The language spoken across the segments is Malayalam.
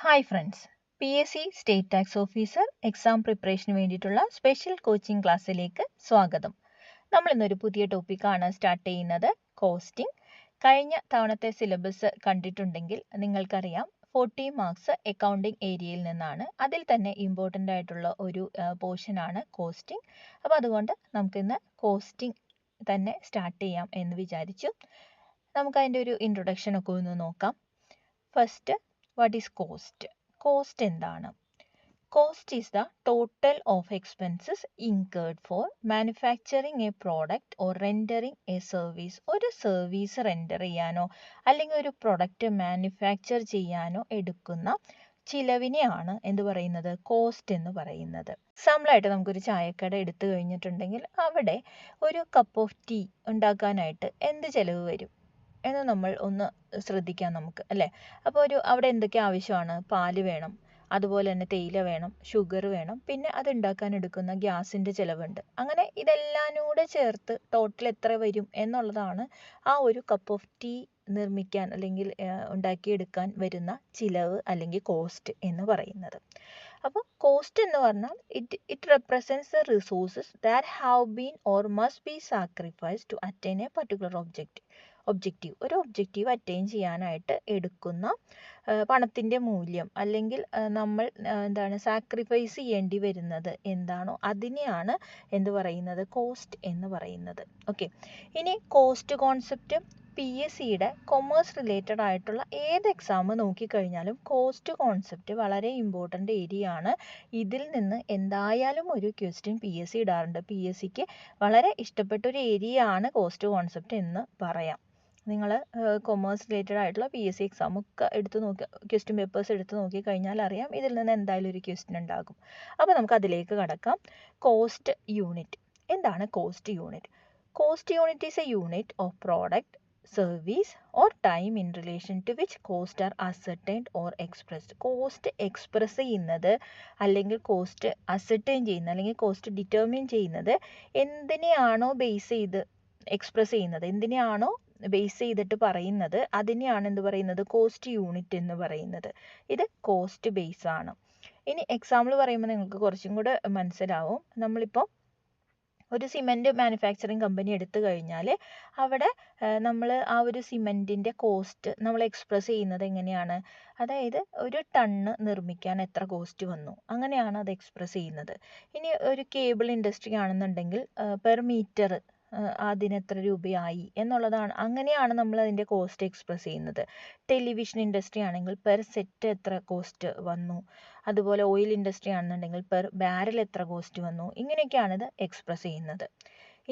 Hi friends, PSC state tax officer exam പ്രിപ്പറേഷന് വേണ്ടിയിട്ടുള്ള സ്പെഷ്യൽ കോച്ചിങ് ക്ലാസ്സിലേക്ക് സ്വാഗതം. നമ്മൾ ഇന്നൊരു പുതിയ ടോപ്പിക്കാണ് സ്റ്റാർട്ട് ചെയ്യുന്നത്, കോസ്റ്റിംഗ്. കഴിഞ്ഞ തവണത്തെ സിലബസ് കണ്ടിട്ടുണ്ടെങ്കിൽ നിങ്ങൾക്കറിയാം 40 മാർക്സ് അക്കൗണ്ടിംഗ് ഏരിയയിൽ നിന്നാണ്. അതിൽ തന്നെ ഇമ്പോർട്ടൻ്റ് ആയിട്ടുള്ള ഒരു പോർഷനാണ് കോസ്റ്റിംഗ്. അപ്പോൾ അതുകൊണ്ട് നമുക്കിന്ന് കോസ്റ്റിംഗ് തന്നെ സ്റ്റാർട്ട് ചെയ്യാം എന്ന് വിചാരിച്ചു. നമുക്കതിൻ്റെ ഒരു ഇൻട്രൊഡക്ഷൻ ഒക്കെ ഒന്ന് നോക്കാം. First, what is cost? Cost എന്താണ്? Cost is the total of expenses incurred for manufacturing a product or rendering a service. ഒരു സർവീസ് റെൻഡർ ചെയ്യാനോ അല്ലെങ്കിൽ ഒരു പ്രൊഡക്റ്റ് മാനുഫാക്ചർ ചെയ്യാനോ എടുക്കുന്ന ചിലവിനെയാണ് എന്ത് പറയുന്നത്? കോസ്റ്റ് എന്ന് പറയുന്നത്. എക്സാമ്പിളായിട്ട് നമുക്കൊരു ചായക്കട എടുത്തു കഴിഞ്ഞിട്ടുണ്ടെങ്കിൽ അവിടെ ഒരു കപ്പ് ഓഫ് ടീ ഉണ്ടാക്കാനായിട്ട് എന്ത് ചിലവ് വരും എന്ന് നമ്മൾ ഒന്ന് ശ്രദ്ധിക്കാം നമുക്ക്, അല്ലേ? അപ്പോൾ അവിടെ എന്തൊക്കെ ആവശ്യമാണ്? പാല് വേണം, അതുപോലെ തന്നെ തേയില വേണം, ഷുഗർ വേണം, പിന്നെ അത് ഉണ്ടാക്കാൻ എടുക്കുന്ന ഗ്യാസിൻ്റെ ചിലവുണ്ട്. അങ്ങനെ ഇതെല്ലാം കൂടെ ചേർത്ത് ടോട്ടൽ എത്ര വരും എന്നുള്ളതാണ് ആ ഒരു കപ്പ് ഓഫ് ടീ നിർമ്മിക്കാൻ അല്ലെങ്കിൽ ഉണ്ടാക്കിയെടുക്കാൻ വരുന്ന ചിലവ് അല്ലെങ്കിൽ കോസ്റ്റ് എന്ന് പറയുന്നത്. അപ്പോൾ കോസ്റ്റ് എന്ന് പറഞ്ഞാൽ it represents the resources that have been or must be sacrifice to attain a particular ഒരു ഒബ്ജക്റ്റീവ് അറ്റൈൻ ചെയ്യാനായിട്ട് എടുക്കുന്ന പണത്തിൻ്റെ മൂല്യം, അല്ലെങ്കിൽ നമ്മൾ സാക്രിഫൈസ് ചെയ്യേണ്ടി വരുന്നത് എന്താണോ അതിനെയാണ് എന്ത് പറയുന്നത്? കോസ്റ്റ് എന്ന് പറയുന്നത്. ഓക്കെ, ഇനി കോസ്റ്റ് കോൺസെപ്റ്റ് PSCയുടെ കൊമേഴ്സ് റിലേറ്റഡ് ആയിട്ടുള്ള ഏത് എക്സാം നോക്കിക്കഴിഞ്ഞാലും കോസ്റ്റ് കോൺസെപ്റ്റ് വളരെ ഇമ്പോർട്ടൻ്റ് ഏരിയ ആണ്. ഇതിൽ നിന്ന് എന്തായാലും ഒരു ക്വസ്റ്റ്യൻ PSC ഇടാറുണ്ട്. PSCക്ക് വളരെ ഇഷ്ടപ്പെട്ട ഒരു ഏരിയ ആണ് കോസ്റ്റ് കോൺസെപ്റ്റ് എന്ന് പറയാം. നിങ്ങൾ കൊമേഴ്സ് റിലേറ്റഡ് ആയിട്ടുള്ള PSC എക്സാം ഒക്കെ എടുത്ത് നോക്കി, ക്വസ്റ്റ്യൻ പേപ്പേഴ്സ് എടുത്ത് നോക്കിക്കഴിഞ്ഞാൽ അറിയാം ഇതിൽ നിന്ന് എന്തായാലും ഒരു ക്വസ്റ്റ്യൻ ഉണ്ടാകും. അപ്പോൾ നമുക്ക് അതിലേക്ക് കടക്കാം. കോസ്റ്റ് യൂണിറ്റ് എന്താണ്? Cost unit is a unit of product, service or time in relation to which cost are ascertained or expressed. Cost express ചെയ്യുന്നത് അല്ലെങ്കിൽ കോസ്റ്റ് അസർട്ടൈൻ ചെയ്യുന്നത് അല്ലെങ്കിൽ കോസ്റ്റ് ഡിറ്റർമിൻ ചെയ്യുന്നത് എന്തിനെയാണോ ബേസ് ചെയ്ത് എക്സ്പ്രസ് ചെയ്യുന്നത്, എന്തിനെയാണോ ബേസ് ചെയ്തിട്ട് പറയുന്നത്, അതിനെയാണ് എന്ത് പറയുന്നത്? കോസ്റ്റ് യൂണിറ്റ് എന്ന് പറയുന്നത്. ഇത് കോസ്റ്റ് ബേസ് ആണ്. ഇനി എക്സാമ്പിൾ പറയുമ്പോൾ നിങ്ങൾക്ക് കുറച്ചും കൂടെ മനസ്സിലാവും. നമ്മളിപ്പോൾ ഒരു സിമെൻറ്റ് മാനുഫാക്ചറിങ് കമ്പനി എടുത്തു കഴിഞ്ഞാൽ അവിടെ നമ്മൾ ആ ഒരു സിമെൻറ്റിൻ്റെ കോസ്റ്റ് നമ്മൾ എക്സ്പ്രസ് ചെയ്യുന്നത് എങ്ങനെയാണ്? അതായത് ഒരു ടണ്ണ് നിർമ്മിക്കാൻ എത്ര കോസ്റ്റ് വന്നു, അങ്ങനെയാണ് അത് എക്സ്പ്രസ് ചെയ്യുന്നത്. ഇനി ഒരു കേബിൾ ഇൻഡസ്ട്രി ആണെന്നുണ്ടെങ്കിൽ പെർ മീറ്റർ അതിനെത്ര രൂപയായി എന്നുള്ളതാണ്, അങ്ങനെയാണ് നമ്മൾ അതിൻ്റെ കോസ്റ്റ് എക്സ്പ്രസ് ചെയ്യുന്നത്. ടെലിവിഷൻ ഇൻഡസ്ട്രി ആണെങ്കിൽ പെർ സെറ്റ് എത്ര കോസ്റ്റ് വന്നു, അതുപോലെ ഓയിൽ ഇൻഡസ്ട്രി ആണെന്നുണ്ടെങ്കിൽ പെർ ബാരൽ എത്ര കോസ്റ്റ് വന്നു, ഇങ്ങനെയൊക്കെയാണ് ഇത് എക്സ്പ്രസ് ചെയ്യുന്നത്.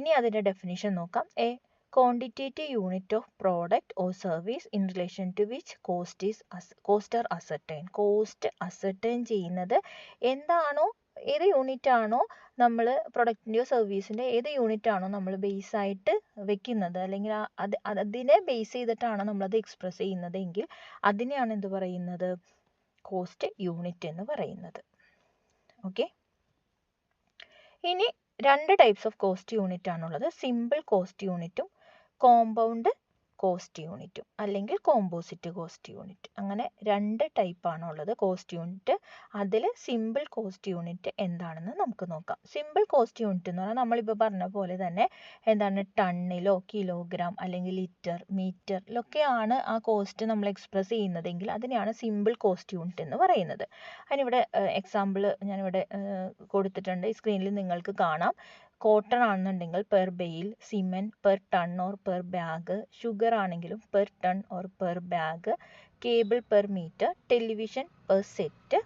ഇനി അതിൻ്റെ ഡെഫിനിഷൻ നോക്കാം. A quantitative unit of product or service in relation to which cost are ascertain. Cost ascertain ചെയ്യുന്നത് എന്താണോ, ഏത് യൂണിറ്റ് ആണോ നമ്മൾ പ്രൊഡക്റ്റിൻ്റെയോ സർവീസിൻ്റെ ഏത് യൂണിറ്റ് ആണോ നമ്മൾ ബേസ് ആയിട്ട് വെക്കുന്നത്, അല്ലെങ്കിൽ അതിനെ ബേസ് ചെയ്തിട്ടാണ് നമ്മളത് എക്സ്പ്രസ് ചെയ്യുന്നത് എങ്കിൽ അതിനെയാണ് എന്ത് പറയുന്നത്? കോസ്റ്റ് യൂണിറ്റ് എന്ന് പറയുന്നത്. ഓക്കെ, ഇനി രണ്ട് ടൈപ്സ് ഓഫ് കോസ്റ്റ് യൂണിറ്റ് ആണുള്ളത്. സിമ്പിൾ കോസ്റ്റ് യൂണിറ്റും കോമ്പൗണ്ട് കോസ്റ്റ് യൂണിറ്റും അല്ലെങ്കിൽ കോമ്പോസിറ്റ് കോസ്റ്റ് യൂണിറ്റ്. അങ്ങനെ രണ്ട് ടൈപ്പാണുള്ളത് കോസ്റ്റ് യൂണിറ്റ്. അതിൽ സിമ്പിൾ കോസ്റ്റ് യൂണിറ്റ് എന്താണെന്ന് നമുക്ക് നോക്കാം. സിമ്പിൾ കോസ്റ്റ് യൂണിറ്റ് എന്ന് പറഞ്ഞാൽ നമ്മളിപ്പോൾ പറഞ്ഞ പോലെ തന്നെ ടണ്ണിലോ കിലോഗ്രാം അല്ലെങ്കിൽ ലിറ്റർ മീറ്ററിലൊക്കെയാണ് ആ കോസ്റ്റ് നമ്മൾ എക്സ്പ്രസ് ചെയ്യുന്നതെങ്കിൽ അതിനെയാണ് സിമ്പിൾ കോസ്റ്റ് യൂണിറ്റ് എന്ന് പറയുന്നത്. അതിനിവിടെ എക്സാമ്പിൾ ഞാനിവിടെ കൊടുത്തിട്ടുണ്ട്, ഈ സ്ക്രീനിൽ നിങ്ങൾക്ക് കാണാം. കോട്ടൺ ആണെന്നുണ്ടെങ്കിൽ per bale, cement per ton or per bag, sugar ആണെങ്കിലും per ton or per bag, cable per metre, television per set,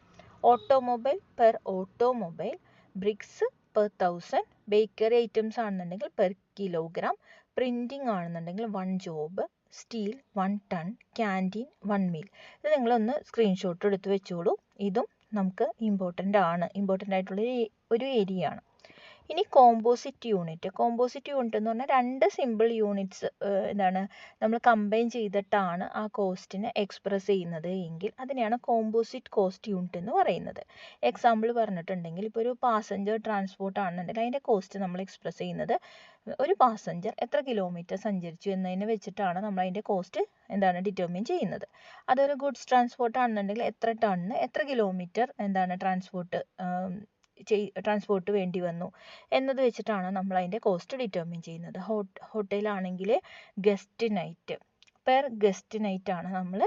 automobile per automobile, bricks per 1000, bakery items ആണെന്നുണ്ടെങ്കിൽ പെർ കിലോഗ്രാം, പ്രിൻറ്റിംഗ് ആണെന്നുണ്ടെങ്കിൽ 1 job, steel 1 ton, canteen 1 meal. ഇത് നിങ്ങളൊന്ന് സ്ക്രീൻഷോട്ട് എടുത്ത് വെച്ചോളൂ. ഇതും നമുക്ക് ഇമ്പോർട്ടൻ്റ് ആയിട്ടുള്ള ഒരു ഏരിയ ആണ്. ഇനി കോമ്പോസിറ്റ് യൂണിറ്റ് എന്ന് പറഞ്ഞാൽ 2 സിമ്പിൾ യൂണിറ്റ്സ് നമ്മൾ കമ്പൈൻ ചെയ്തിട്ടാണ് ആ കോസ്റ്റിനെ എക്സ്പ്രസ് ചെയ്യുന്നത് എങ്കിൽ അതിനെയാണ് കോമ്പോസിറ്റ് കോസ്റ്റ് യൂണിറ്റ് എന്ന് പറയുന്നത്. എക്സാമ്പിൾ പറഞ്ഞിട്ടുണ്ടെങ്കിൽ ഇപ്പോൾ ഒരു പാസഞ്ചർ ട്രാൻസ്പോർട്ട് ആണെന്നുണ്ടെങ്കിൽ അതിൻ്റെ കോസ്റ്റ് നമ്മൾ എക്സ്പ്രസ് ചെയ്യുന്നത് ഒരു പാസഞ്ചർ എത്ര കിലോമീറ്റർ സഞ്ചരിച്ചു എന്നതിനെ വെച്ചിട്ടാണ് നമ്മൾ അതിൻ്റെ കോസ്റ്റ് ഡിറ്റർമിൻ ചെയ്യുന്നത്. അതൊരു ഗുഡ്സ് ട്രാൻസ്പോർട്ട് ആണെന്നുണ്ടെങ്കിൽ എത്ര ടണ്ണ് എത്ര കിലോമീറ്റർ ട്രാൻസ്പോർട്ട് വേണ്ടി വന്നു എന്നത് വെച്ചിട്ടാണ് നമ്മൾ അതിൻ്റെ കോസ്റ്റ് ഡിറ്റർമിൻ ചെയ്യുന്നത്. ഹോട്ടലാണെങ്കിൽ പെർ ഗസ്റ്റ് നൈറ്റ് ആണ് നമ്മൾ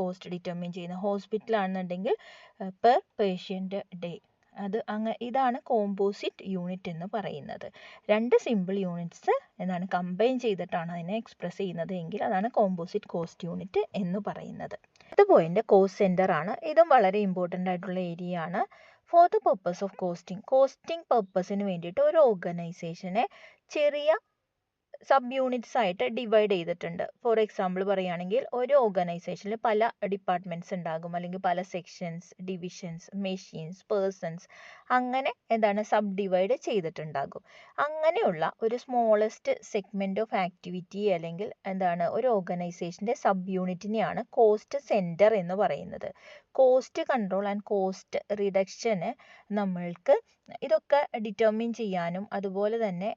കോസ്റ്റ് ഡിറ്റർമിൻ ചെയ്യുന്നത്. ഹോസ്പിറ്റലാണെന്നുണ്ടെങ്കിൽ പെർ പേഷ്യൻ്റ് ഡേ. ഇതാണ് കോമ്പോസിറ്റ് യൂണിറ്റ് എന്ന് പറയുന്നത്. 2 സിമ്പിൾ യൂണിറ്റ്സ് കമ്പൈൻ ചെയ്തിട്ടാണ് അതിനെ എക്സ്പ്രസ് ചെയ്യുന്നത് എങ്കിൽ അതാണ് കോമ്പോസിറ്റ് കോസ്റ്റ് യൂണിറ്റ് എന്ന് പറയുന്നത്. അടുത്ത പോയിന്റ് കോസ്റ്റ് സെന്റർ ആണ്. ഇതും വളരെ ഇമ്പോർട്ടൻ്റ് ആയിട്ടുള്ള ഏരിയ ആണ്. For the purpose of costing പർപ്പസിന് വേണ്ടിയിട്ട് ഒരു ഓർഗനൈസേഷനെ ചെറിയ സബ് യൂണിറ്റ്സ് ആയിട്ട് ഡിവൈഡ് ചെയ്തിട്ടുണ്ട്. ഫോർ എക്സാമ്പിൾ പറയുകയാണെങ്കിൽ ഒരു ഓർഗനൈസേഷനിൽ പല ഡിപ്പാർട്ട്മെൻറ്റ്സ് ഉണ്ടാകും, അല്ലെങ്കിൽ പല സെക്ഷൻസ്, ഡിവിഷൻസ്, മെഷീൻസ്, പേഴ്സൺസ്, അങ്ങനെ സബ് ഡിവൈഡ് ചെയ്തിട്ടുണ്ടാകും. അങ്ങനെയുള്ള ഒരു സ്മോളസ്റ്റ് സെഗ്മെന്റ് ഓഫ് ആക്ടിവിറ്റി അല്ലെങ്കിൽ ഒരു ഓർഗനൈസേഷൻ്റെ സബ് യൂണിറ്റിനെയാണ് കോസ്റ്റ് സെന്റർ എന്ന് പറയുന്നത്. കോസ്റ്റ് കൺട്രോൾ ആൻഡ് കോസ്റ്റ് റിഡക്ഷന് നമ്മൾക്ക് ഇതൊക്കെ ഡിറ്റർമിൻ ചെയ്യാനും അതുപോലെ തന്നെ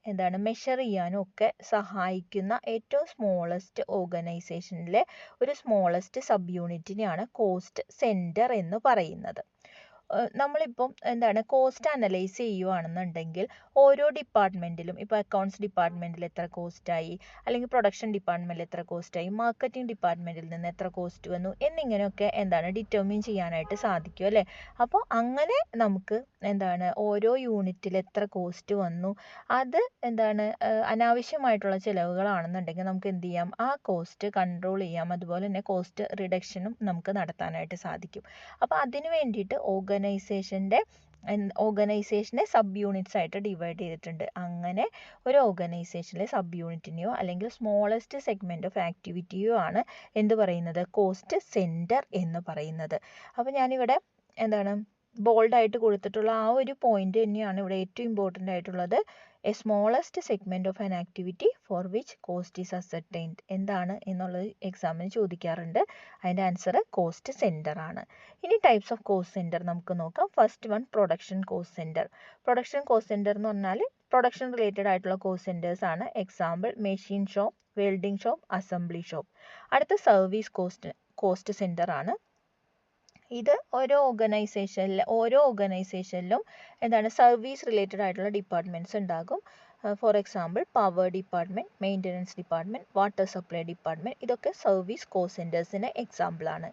മെഷർ ചെയ്യാനും ഒക്കെ സഹായിക്കുന്ന ഏറ്റവും സ്മോളസ്റ്റ് ഓർഗനൈസേഷനിലെ ഒരു സ്മോളസ്റ്റ് സബ് യൂണിറ്റിനെയാണ് കോസ്റ്റ് സെന്റർ എന്ന് പറയുന്നത്. നമ്മളിപ്പം കോസ്റ്റ് അനലൈസ് ചെയ്യുകയാണെന്നുണ്ടെങ്കിൽ ഓരോ ഡിപ്പാർട്ട്മെൻറ്റിലും ഇപ്പോൾ അക്കൗണ്ട്സ് ഡിപ്പാർട്ട്മെൻറ്റിൽ എത്ര കോസ്റ്റായി, അല്ലെങ്കിൽ പ്രൊഡക്ഷൻ ഡിപ്പാർട്ട്മെൻറ്റിൽ എത്ര കോസ്റ്റായി, മാർക്കറ്റിംഗ് ഡിപ്പാർട്ട്മെൻറ്റിൽ നിന്ന് എത്ര കോസ്റ്റ് വന്നു എന്നിങ്ങനെയൊക്കെ ഡിറ്റർമിൻ ചെയ്യാനായിട്ട് സാധിക്കും അല്ലേ. അപ്പോൾ അങ്ങനെ നമുക്ക് ഓരോ യൂണിറ്റിൽ എത്ര കോസ്റ്റ് വന്നു, അത് അനാവശ്യമായിട്ടുള്ള ചിലവുകളാണെന്നുണ്ടെങ്കിൽ നമുക്ക് എന്ത് ചെയ്യാം, ആ കോസ്റ്റ് കൺട്രോൾ ചെയ്യാം. അതുപോലെ തന്നെ കോസ്റ്റ് റിഡക്ഷനും നമുക്ക് നടത്താനായിട്ട് സാധിക്കും. അപ്പോൾ അതിന് വേണ്ടിയിട്ട് ഓർഗനൈസേഷനെ സബ് യൂണിറ്റ്സ് ആയിട്ട് ഡിവൈഡ് ചെയ്തിട്ടുണ്ട്. അങ്ങനെ ഒരു ഓർഗനൈസേഷനിലെ സബ് യൂണിറ്റിനെയോ അല്ലെങ്കിൽ സ്മോളസ്റ്റ് സെഗ്മെന്റ് ഓഫ് ആക്ടിവിറ്റിയോ ആണ് എന്ത് പറയുന്നത്, കോസ്റ്റ് സെന്റർ എന്ന് പറയുന്നത്. അപ്പോൾ ഞാനിവിടെ ബോൾഡായിട്ട് കൊടുത്തിട്ടുള്ള ആ ഒരു പോയിന്റ് തന്നെയാണ് ഇവിടെ ഏറ്റവും ഇമ്പോർട്ടൻ്റ് ആയിട്ടുള്ളത്. A smallest segment of an activity for which cost is ascertained എന്താണ് എന്നുള്ളത് എക്സാമിന് ചോദിക്കാറുണ്ട്. അതിൻ്റെ ആൻസർ കോസ്റ്റ് സെന്റർ ആണ്. ഇനി ടൈപ്സ് ഓഫ് കോസ്റ്റ് സെന്റർ നമുക്ക് നോക്കാം. First one production cost centre. Production cost centre എന്ന് പറഞ്ഞാൽ പ്രൊഡക്ഷൻ റിലേറ്റഡ് ആയിട്ടുള്ള കോസ്റ്റ് സെന്റേഴ്സ് ആണ്. Example machine shop, welding shop, assembly shop. അടുത്ത സർവീസ് കോസ്റ്റ് സെന്റർ ആണ്. ഇത് ഓരോ ഓർഗനൈസേഷനിലും സർവീസ് റിലേറ്റഡ് ആയിട്ടുള്ള ഡിപ്പാർട്ട്മെൻറ്റ്സ് ഉണ്ടാകും. For example power department, maintenance department, water supply department, ഇതൊക്കെ സർവീസ് കോസ്റ്റ് സെൻറ്റേഴ്സിന് എക്സാമ്പിളാണ്.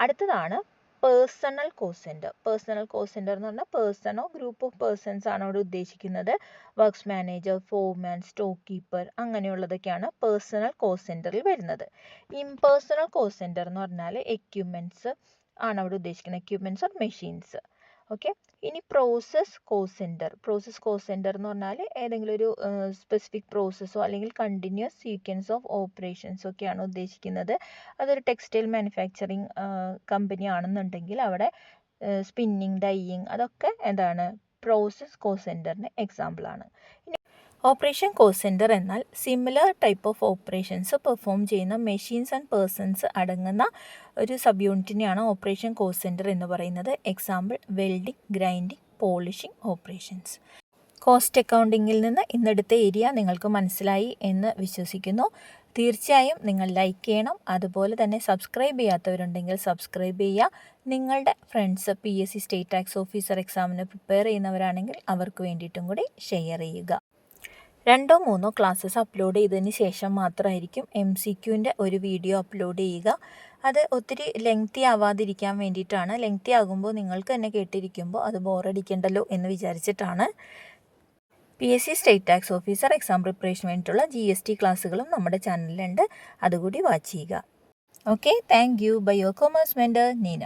അടുത്തതാണ് personal cost centre. Personal cost centre എന്ന് പറഞ്ഞാൽ പേഴ്സണോ ഗ്രൂപ്പ് ഓഫ് പേഴ്സൺസ് ആണ് അവിടെ ഉദ്ദേശിക്കുന്നത്. വർക്ക്സ് മാനേജർ, ഫോർമാൻ, സ്റ്റോക്ക് കീപ്പർ അങ്ങനെയുള്ളതൊക്കെയാണ് പേഴ്സണൽ കോസ്റ്റ് സെൻറ്ററിൽ വരുന്നത്. ഇംപേഴ്സണൽ കോസ്റ്റ് സെൻറ്റർ എന്ന് പറഞ്ഞാൽ എക്യുപ്മെൻറ്റ്സ് ആണ് അവിടെ ഉദ്ദേശിക്കുന്നത്, എക്യുപ്മെൻറ്റ്സ് ഓർ മെഷീൻസ്. ഓക്കെ. ഇനി പ്രോസസ് കോസ്റ്റ് സെൻറ്റർ എന്ന് പറഞ്ഞാൽ ഏതെങ്കിലും ഒരു സ്പെസിഫിക് പ്രോസസ്സോ അല്ലെങ്കിൽ കണ്ടിന്യൂസ് സീക്വൻസ് ഓഫ് ഓപ്പറേഷൻസ് ഒക്കെയാണ് ഉദ്ദേശിക്കുന്നത്. അതൊരു ടെക്സ്റ്റൈൽ മാനുഫാക്ചറിങ് കമ്പനി ആണെന്നുണ്ടെങ്കിൽ അവിടെ സ്പിന്നിങ്, ഡൈയിങ് അതൊക്കെ പ്രോസസ് കോസ്റ്റ് സെൻറ്ററിന് എക്സാമ്പിളാണ്. ഓപ്പറേഷൻ കോസ്റ്റ് സെൻറ്റർ എന്നാൽ similar type of operations perform ചെയ്യുന്ന മെഷീൻസ് ആൻഡ് പേഴ്സൺസ് അടങ്ങുന്ന ഒരു സബ് യൂണിറ്റിനെയാണ് ഓപ്പറേഷൻ കോസ്റ്റ് സെൻറ്റർ എന്ന് പറയുന്നത്. Example welding, grinding, polishing operations. Cost അക്കൗണ്ടിങ്ങിൽ നിന്ന് ഇന്നെടുത്ത ഏരിയ നിങ്ങൾക്ക് മനസ്സിലായി എന്ന് വിശ്വസിക്കുന്നു. തീർച്ചയായും നിങ്ങൾ ലൈക്ക് ചെയ്യണം. അതുപോലെ തന്നെ സബ്സ്ക്രൈബ് ചെയ്യാത്തവരുണ്ടെങ്കിൽ സബ്സ്ക്രൈബ് ചെയ്യുക. നിങ്ങളുടെ friends PSC state tax officer എക്സാമിന് പ്രിപ്പയർ ചെയ്യുന്നവരാണെങ്കിൽ അവർക്ക് വേണ്ടിയിട്ടും കൂടി ഷെയർ ചെയ്യുക. 2-3 ക്ലാസ്സസ് അപ്ലോഡ് ചെയ്തതിന് ശേഷം മാത്രമായിരിക്കും MCQൻ്റെ ഒരു വീഡിയോ അപ്ലോഡ് ചെയ്യുക. അത് ഒത്തിരി ലെങ്തി ആവാതിരിക്കാൻ വേണ്ടിയിട്ടാണ്. ലെങ്തി ആകുമ്പോൾ നിങ്ങൾക്ക് തന്നെ കേട്ടിരിക്കുമ്പോൾ അത് ബോറടിക്കണ്ടല്ലോ എന്ന് വിചാരിച്ചിട്ടാണ്. PSC state tax officer exam പ്രിപ്പറേഷന് വേണ്ടിയിട്ടുള്ള GST ക്ലാസ്സുകളും നമ്മുടെ ചാനലിലുണ്ട്. അതുകൂടി വാച്ച് ചെയ്യുക. Okay, thank you. Bye your commerce mentor Neena.